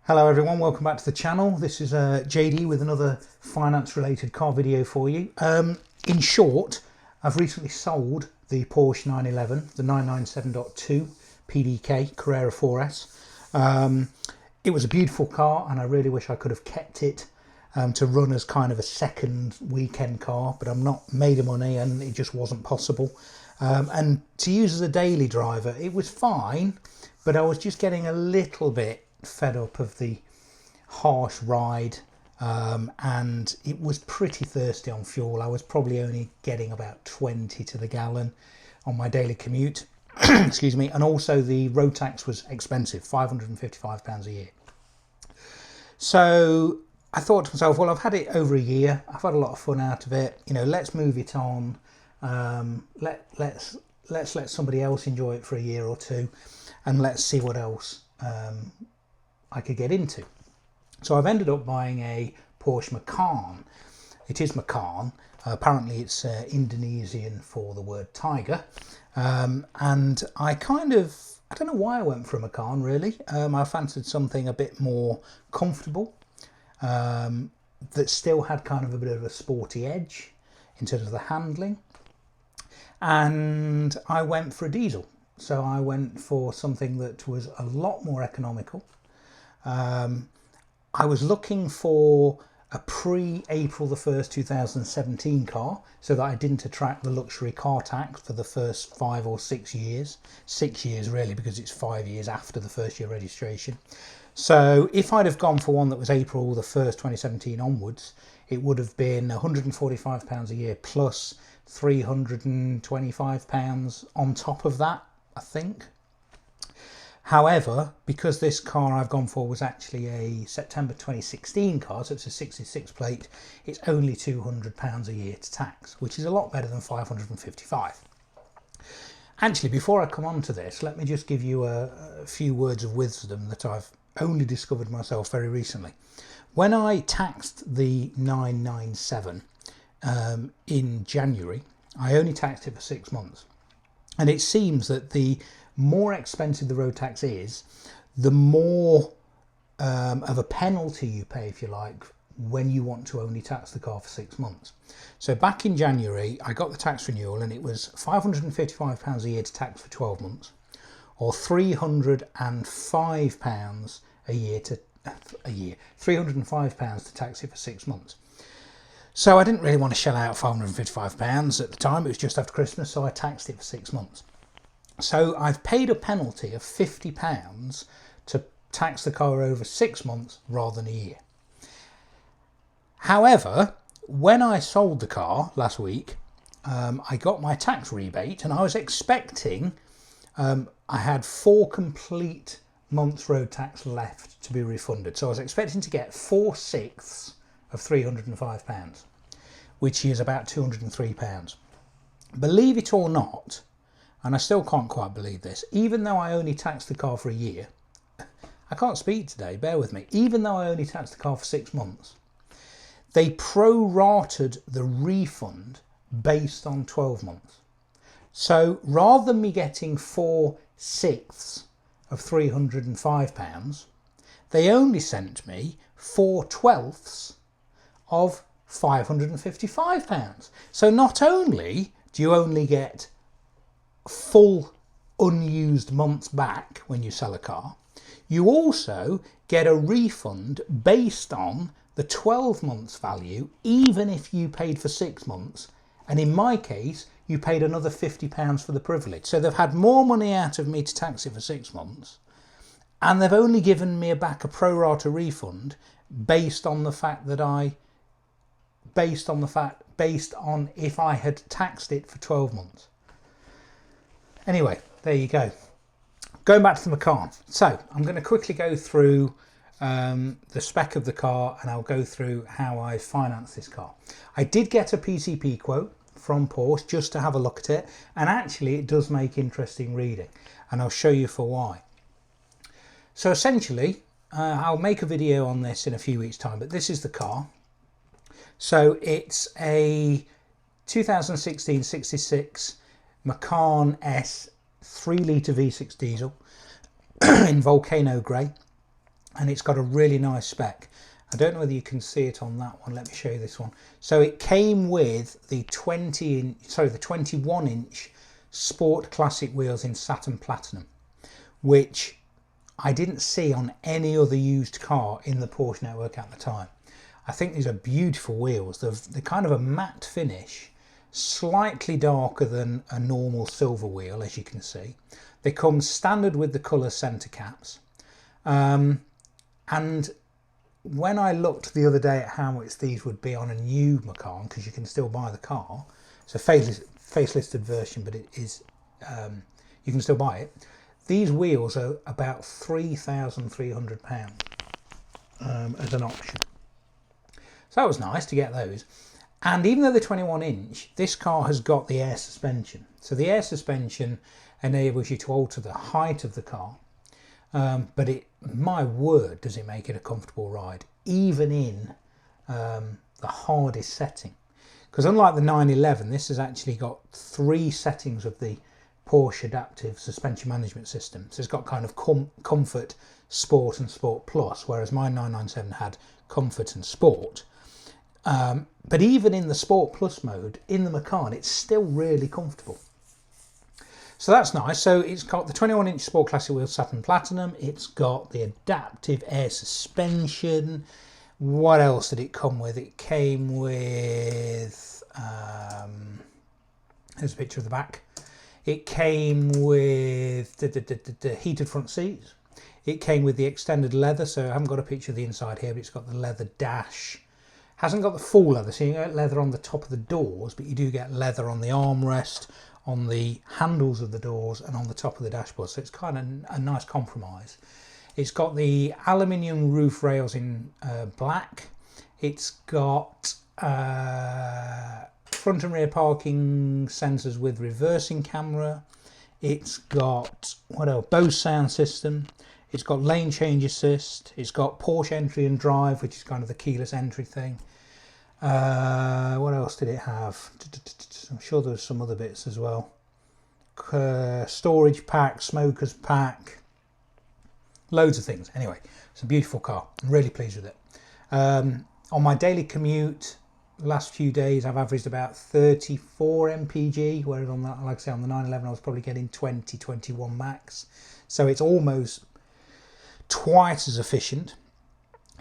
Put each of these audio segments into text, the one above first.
Hello everyone, welcome back to the channel. This is JD with another finance related car video for you. In short, I've recently sold the Porsche 911, the 997.2 PDK Carrera 4S. It was a beautiful car and I really wish I could have kept it to run as kind of a second weekend car, but I'm not made of money and it just wasn't possible. And to use as a daily driver, it was fine, but I was just getting a little bit fed up of the harsh ride, and it was pretty thirsty on fuel. I was probably only getting about 20 to the gallon on my daily commute. Excuse me. And also the road tax was expensive, £555 a year. So I thought to myself, well, I've had it over a year, I've had a lot of fun out of it, you know, let's move it on. Let's let somebody else enjoy it for a year or two, and let's see what else I could get into. So I've ended up buying a Porsche Macan. It is Macan. Apparently it's Indonesian for the word tiger. And I don't know why I went for a Macan really. I fancied something a bit more comfortable, that still had kind of a bit of a sporty edge in terms of the handling. And I went for a diesel. So I went for something that was a lot more economical. I was looking for a pre-April the 1st 2017 car so that I didn't attract the luxury car tax for the first 5 or 6 years. 6 years really, because it's 5 years after the first year registration. So if I'd have gone for one that was April the 1st 2017 onwards, it would have been £145 a year plus £325 on top of that, I think. However, because this car I've gone for was actually a September 2016 car, so it's a 66 plate, it's only £200 a year to tax, which is a lot better than £555. Actually, before I come on to this, let me just give you a few words of wisdom that I've only discovered myself very recently. When I taxed the 997 in January, I only taxed it for 6 months. And it seems that the more expensive the road tax is, the more of a penalty you pay, if you like, when you want to only tax the car for 6 months. So back in January, I got the tax renewal and it was £555 a year to tax for 12 months, or £305 a year to £305 to tax it for 6 months. So I didn't really want to shell out £555 at the time. It was just after Christmas, so I taxed it for 6 months. So I've paid a penalty of £50 to tax the car over 6 months rather than a year. However, when I sold the car last week, I got my tax rebate and I was expecting, I had 4 complete months road tax left to be refunded. So I was expecting to get 4/6 of £305, which is about £203. Believe it or not, and I still can't quite believe this, even though I only taxed the car for a year, I can't speak today, bear with me, even though I only taxed the car for 6 months, they pro-rated the refund based on 12 months. So rather than me getting 4/6 of £305, they only sent me 4/12 of £555. So not only do you only get full unused months back when you sell a car, you also get a refund based on the 12 months value, even if you paid for 6 months. And in my case, you paid another £50 for the privilege. So they've had more money out of me to tax it for 6 months, and they've only given me back a pro rata refund based on if I had taxed it for 12 months. Anyway, there you go. Going back to the Macan. So I'm going to quickly go through the spec of the car, and I'll go through how I financed this car. I did get a PCP quote from Porsche just to have a look at it, and actually it does make interesting reading, and I'll show you for why. So essentially, I'll make a video on this in a few weeks' time, but this is the car. So it's a 2016 66 Macan S 3 litre V6 diesel in volcano grey. and it's got a really nice spec. I don't know whether you can see it on that one. Let me show you this one. So it came with the 21-inch Sport Classic wheels in satin platinum, which I didn't see on any other used car in the Porsche network at the time. I think these are beautiful wheels. They're kind of a matte finish, slightly darker than a normal silver wheel, as you can see. They come standard with the colour centre caps. And when I looked the other day at how much these would be on a new Macan, because you can still buy the car, it's a facelisted version, but it is you can still buy it. These wheels are about £3,300 as an option. So that was nice to get those. And even though they're 21-inch, this car has got the air suspension. So the air suspension enables you to alter the height of the car. But my word, does it make it a comfortable ride, even in the hardest setting. Because unlike the 911, this has actually got 3 settings of the Porsche Adaptive Suspension Management System. So it's got kind of Comfort, Sport and Sport Plus, whereas my 997 had Comfort and Sport. But even in the Sport Plus mode, in the Macan, it's still really comfortable. So that's nice. So it's got the 21-inch Sport Classic wheel satin platinum. It's got the adaptive air suspension. What else did it come with? It came with, here's a picture of the back. It came with the heated front seats. It came with the extended leather. So I haven't got a picture of the inside here, but it's got the leather dash. Hasn't got the full leather, so you get leather on the top of the doors, but you do get leather on the armrest, on the handles of the doors and on the top of the dashboard, so it's kind of a nice compromise. It's got the aluminium roof rails in black. It's got front and rear parking sensors with reversing camera. It's got, what else, Bose sound system. It's got lane change assist. It's got Porsche entry and drive, which is kind of the keyless entry thing. What else did it have? I'm sure there's some other bits as well. Storage pack, smokers pack, loads of things. Anyway, it's a beautiful car. I'm really pleased with it. On my daily commute, the last few days, I've averaged about 34 mpg, whereas on that, like I say, on the 911, I was probably getting 20, 21 max. So it's almost twice as efficient,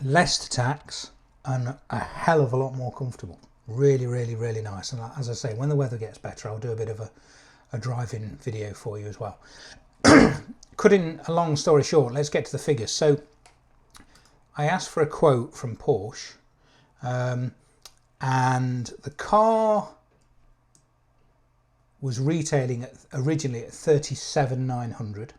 less to tax, and a hell of a lot more comfortable. Really, really, really nice. And as I say, when the weather gets better, I'll do a bit of a driving video for you as well. Cutting a long story short, let's get to the figures. So I asked for a quote from Porsche, and the car was retailing originally at 37,900,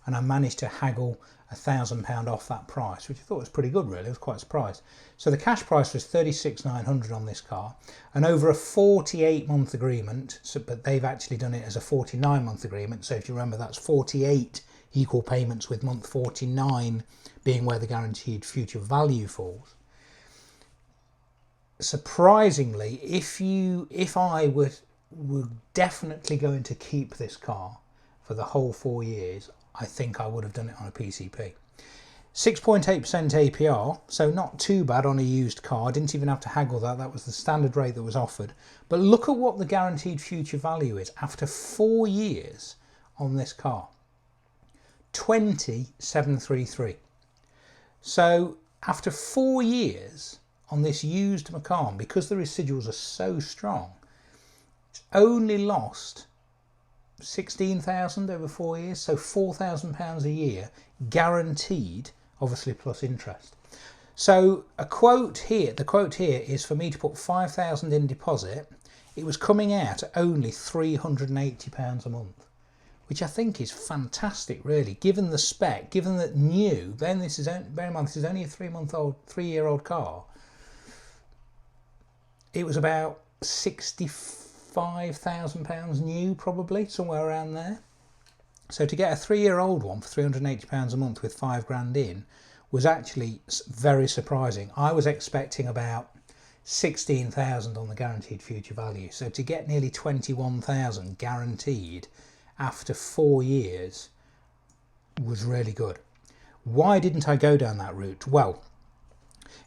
and I managed to haggle £1,000 off that price, which I thought was pretty good, really. I was quite surprised. So the cash price was 36,900 on this car, and over a 48-month agreement, but they've actually done it as a 49-month agreement. So if you remember, that's 48 equal payments, with month 49 being where the guaranteed future value falls. Surprisingly, if I were definitely going to keep this car for the whole 4 years, I think I would have done it on a PCP. 6.8% APR, so not too bad on a used car. I didn't even have to haggle that. That was the standard rate that was offered. But look at what the guaranteed future value is after 4 years on this car. 20,733. So after 4 years on this used Macan, because the residuals are so strong, it's only lost 16,000 over 4 years, so £4,000 a year guaranteed, obviously plus interest. So the quote here is for me to put 5,000 in deposit. It was coming out at only £380 a month, which I think is fantastic, really, given the spec, given that new. Then this is, bear in mind, this is only a 3-year-old car. It was about £65,000 new, probably somewhere around there. So to get a 3-year-old one for £380 a month with £5,000 in was actually very surprising. I was expecting about 16,000 on the guaranteed future value. So to get nearly 21,000 guaranteed after 4 years was really good. Why didn't I go down that route? Well,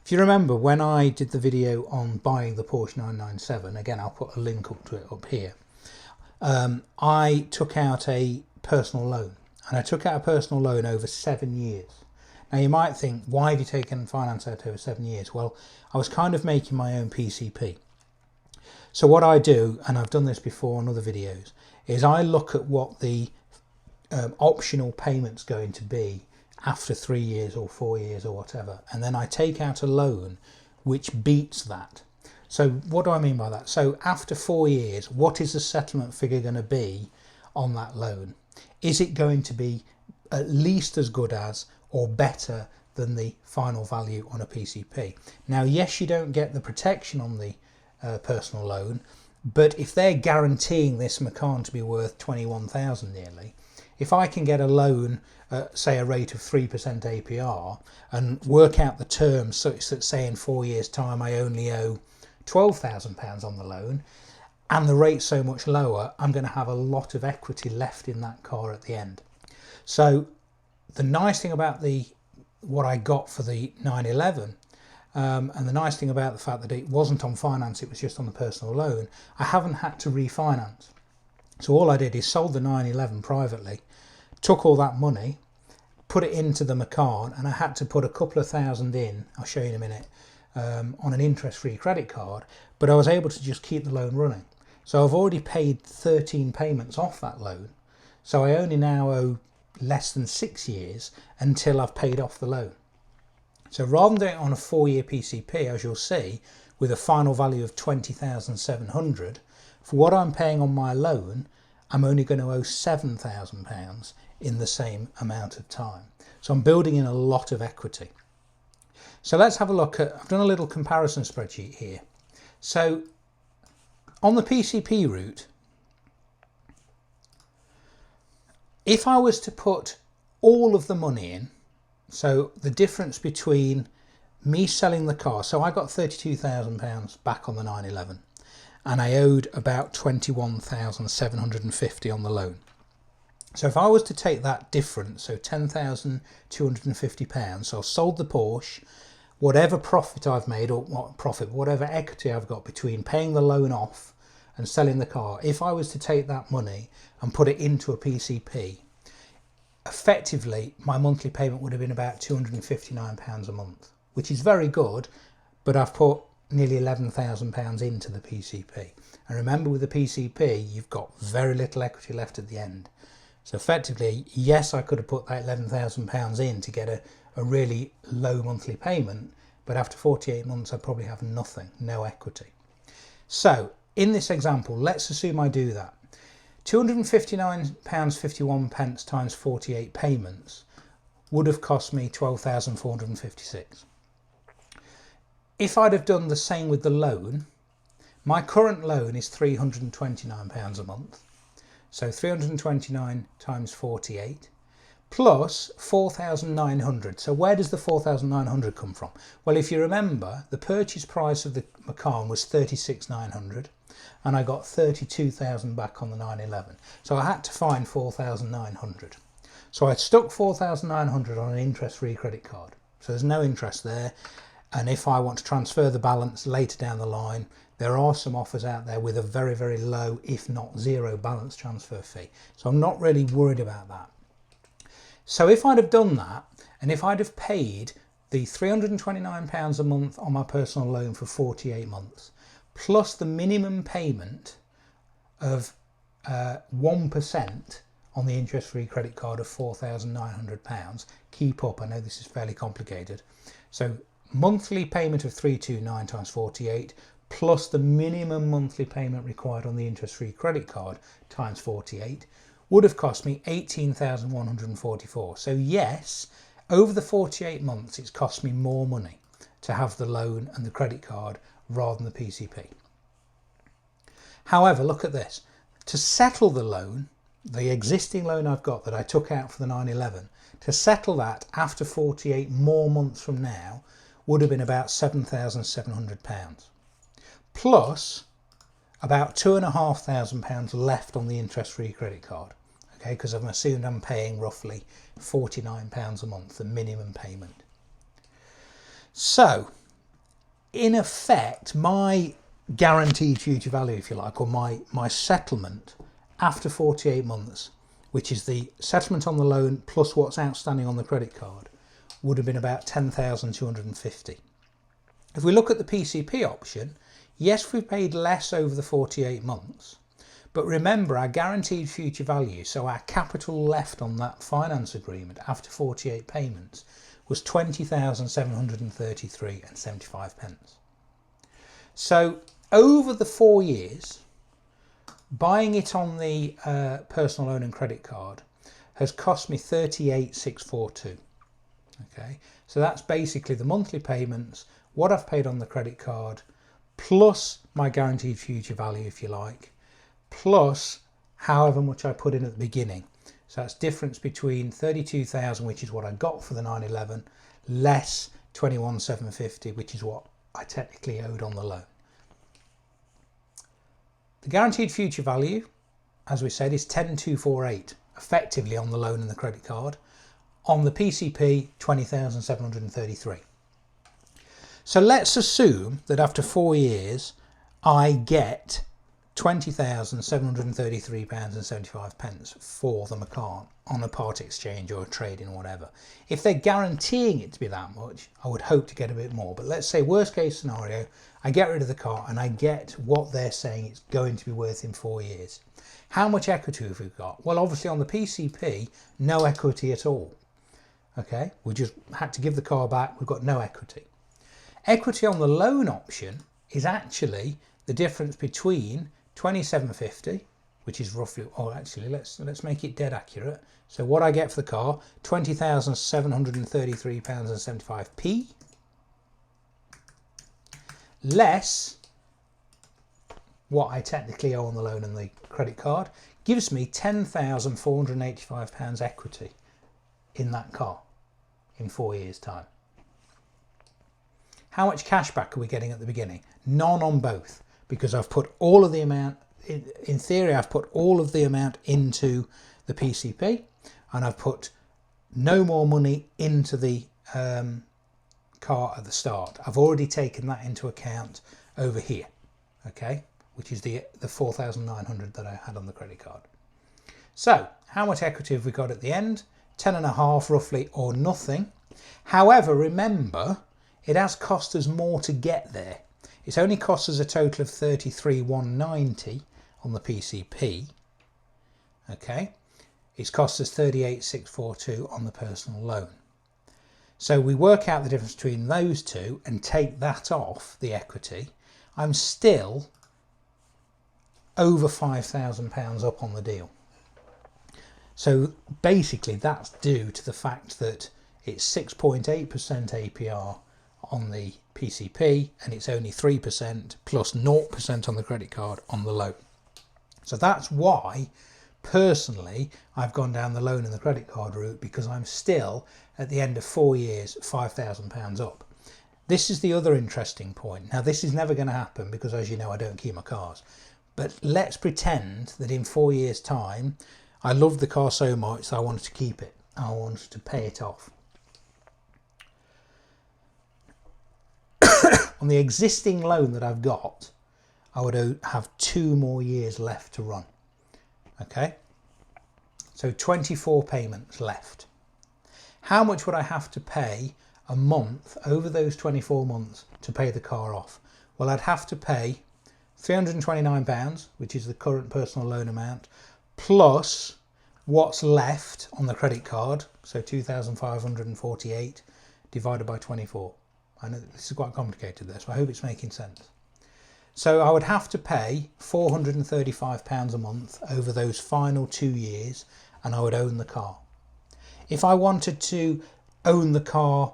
if you remember when I did the video on buying the Porsche 997, again I'll put a link up to it up here, I took out a personal loan, and I took out a personal loan over 7 years. Now you might think, why have you taken finance out over 7 years? Well, I was kind of making my own PCP. So what I do, and I've done this before on other videos, is I look at what the optional payment's going to be after 3 years or 4 years or whatever, and then I take out a loan which beats that. So what do I mean by that? So after 4 years, what is the settlement figure going to be on that loan? Is it going to be at least as good as or better than the final value on a PCP? Now, yes, you don't get the protection on the personal loan, but if they're guaranteeing this Macan to be worth 21,000 nearly, if I can get a loan say a rate of 3% APR and work out the terms such that, say, in 4 years time I only owe £12,000 on the loan, and the rate's so much lower, I'm going to have a lot of equity left in that car at the end. So the nice thing about what I got for the 911, and the nice thing about the fact that it wasn't on finance, it was just on the personal loan, I haven't had to refinance. So all I did is sold the 911 privately, took all that money, put it into the Macan, and I had to put a couple of thousand in, I'll show you in a minute, on an interest-free credit card, but I was able to just keep the loan running. So I've already paid 13 payments off that loan, so I only now owe less than 6 years until I've paid off the loan. So rather than doing it on a 4-year PCP, as you'll see, with a final value of 20,700, for what I'm paying on my loan, I'm only going to owe £7,000 in the same amount of time. So I'm building in a lot of equity. So let's have a look at, I've done a little comparison spreadsheet here. So on the PCP route, if I was to put all of the money in, so the difference between me selling the car, so I got £32,000 back on the 911 and I owed about 21,750 on the loan. So if I was to take that difference, so £10,250, so I've sold the Porsche, whatever profit I've made, or what profit, whatever equity I've got between paying the loan off and selling the car, if I was to take that money and put it into a PCP, effectively my monthly payment would have been about £259 a month, which is very good, but I've put nearly £11,000 into the PCP. And remember, with the PCP, you've got very little equity left at the end. So effectively, yes, I could have put that £11,000 in to get a really low monthly payment, but after 48 months, I probably have nothing, no equity. So in this example, let's assume I do that. £259.51 times 48 payments would have cost me £12,456. If I'd have done the same with the loan, my current loan is £329 a month. So 329 times 48 plus 4,900. So where does the 4,900 come from? Well, if you remember, the purchase price of the Macan was 36,900 and I got 32,000 back on the 911. So I had to find 4,900. So I stuck 4,900 on an interest-free credit card. So there's no interest there. And if I want to transfer the balance later down the line, there are some offers out there with a very, very low, if not zero, balance transfer fee. So I'm not really worried about that. So if I'd have done that, and if I'd have paid the £329 a month on my personal loan for 48 months, plus the minimum payment of 1% on the interest-free credit card of £4,900, keep up, I know this is fairly complicated. So monthly payment of 329 times 48 plus the minimum monthly payment required on the interest-free credit card times 48 would have cost me £18,144. So yes, over the 48 months it's cost me more money to have the loan and the credit card rather than the PCP. However, look at this. To settle the loan, the existing loan I've got that I took out for the 911, to settle that after 48 more months from now would have been about £7,700. Plus about £2,500 left on the interest-free credit card. okay, because I've assumed I'm paying roughly £49 a month, the minimum payment. So in effect, my guaranteed future value, if you like, or my settlement after 48 months, which is the settlement on the loan plus what's outstanding on the credit card, would have been about 10,250. If we look at the PCP option, yes, we've paid less over the 48 months, but remember our guaranteed future value, so our capital left on that finance agreement after 48 payments, was 20,733 and 75 pence. So over the 4 years, buying it on the personal loan and credit card has cost me 38,642. Okay, so that's basically the monthly payments, what I've paid on the credit card, plus my guaranteed future value, if you like, plus however much I put in at the beginning. So that's difference between 32,000, which is what I got for the 911, less 21,750, which is what I technically owed on the loan. The guaranteed future value, as we said, is 10,248, effectively on the loan and the credit card. On the PCP, 20,733. So let's assume that after 4 years, I get £20,733.75 for the Macan on a part exchange or a trade-in or whatever. If they're guaranteeing it to be that much, I would hope to get a bit more. But let's say worst case scenario, I get rid of the car and I get what they're saying it's going to be worth in 4 years. How much equity have we got? Well, obviously on the PCP, no equity at all. Okay, we just had to give the car back, we've got no equity. Equity on the loan option is actually the difference between 2750, which is roughly, oh actually let's make it dead accurate. So what I get for the car, £20,733.75, less what I technically owe on the loan and the credit card, gives me £10,485 equity in that car in 4 years' time. How much cash back are we getting at the beginning? None on both, because I've put all of the amount, in theory I've put all of the amount into the PCP and I've put no more money into the car at the start. I've already taken that into account over here, okay, which is the 4,900 that I had on the credit card. So how much equity have we got at the end? 10.5 roughly, or nothing. However, remember, it has cost us more to get there. It's only cost us a total of 33,190 on the PCP. Okay, it's cost us 38,642 on the personal loan. So we work out the difference between those two and take that off the equity. I'm still over £5,000 up on the deal. So basically that's due to the fact that it's 6.8% APR on the PCP and it's only 3% plus 0% on the credit card on the loan. So that's why personally I've gone down the loan and the credit card route, because I'm still at the end of 4 years £5,000 up. This is the other interesting point. Now this is never going to happen because, as you know, I don't keep my cars, but let's pretend that in 4 years time I loved the car so much that I wanted to keep it. I wanted to pay it off. On the existing loan that I've got, I would have 2 more years left to run. Okay, so 24 payments left. How much would I have to pay a month over those 24 months to pay the car off? Well, I'd have to pay £329, which is the current personal loan amount, plus what's left on the credit card, so 2,548 divided by 24. I know this is quite complicated there, so I hope it's making sense. So I would have to pay £435 a month over those final 2 years, and I would own the car. If I wanted to own the car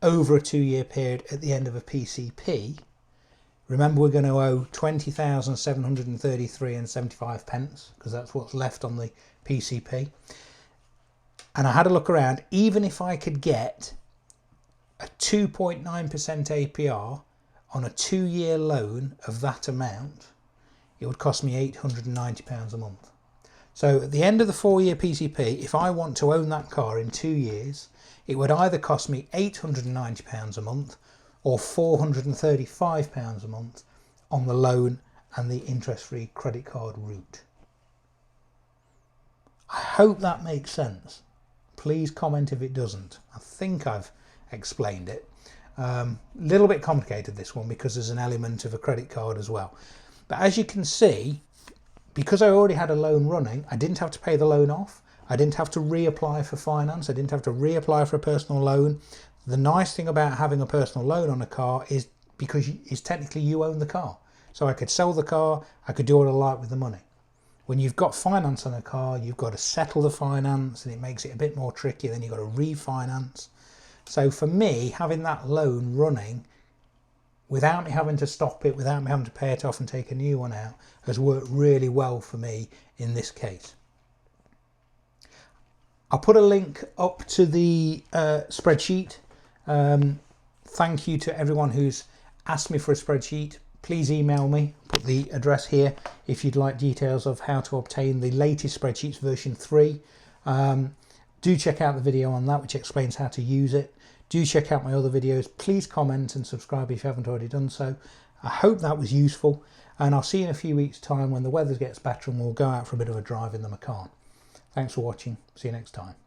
over a 2-year period at the end of a PCP, remember we're going to owe 20,733 and 75 pence, because that's what's left on the PCP. And I had a look around. Even if I could get a 2.9% APR on a 2-year loan of that amount, it would cost me £890 a month. So at the end of the 4-year PCP, if I want to own that car in 2 years, it would either cost me £890 a month or £435 a month on the loan and the interest-free credit card route. I hope that makes sense. Please comment if it doesn't. I think I've explained it. Little bit complicated, this one, because there's an element of a credit card as well. But as you can see, because I already had a loan running, I didn't have to pay the loan off. I didn't have to reapply for finance. I didn't have to reapply for a personal loan. The nice thing about having a personal loan on a car is because it's technically you own the car. So I could sell the car, I could do what I like with the money. When you've got finance on a car, you've got to settle the finance and it makes it a bit more tricky. Then you've got to refinance. So for me, having that loan running without me having to stop it, without me having to pay it off and take a new one out, has worked really well for me in this case. I'll put a link up to the spreadsheet. Thank you to everyone who's asked me for a spreadsheet. Please email me, put the address here if you'd like details of how to obtain the latest spreadsheets version 3. Do check out the video on that, which explains how to use it. Do check out my other videos. Please comment and subscribe if you haven't already done so. I hope that was useful, and I'll see you in a few weeks' time when the weather gets better and we'll go out for a bit of a drive in the Macan. Thanks for watching. See you next time.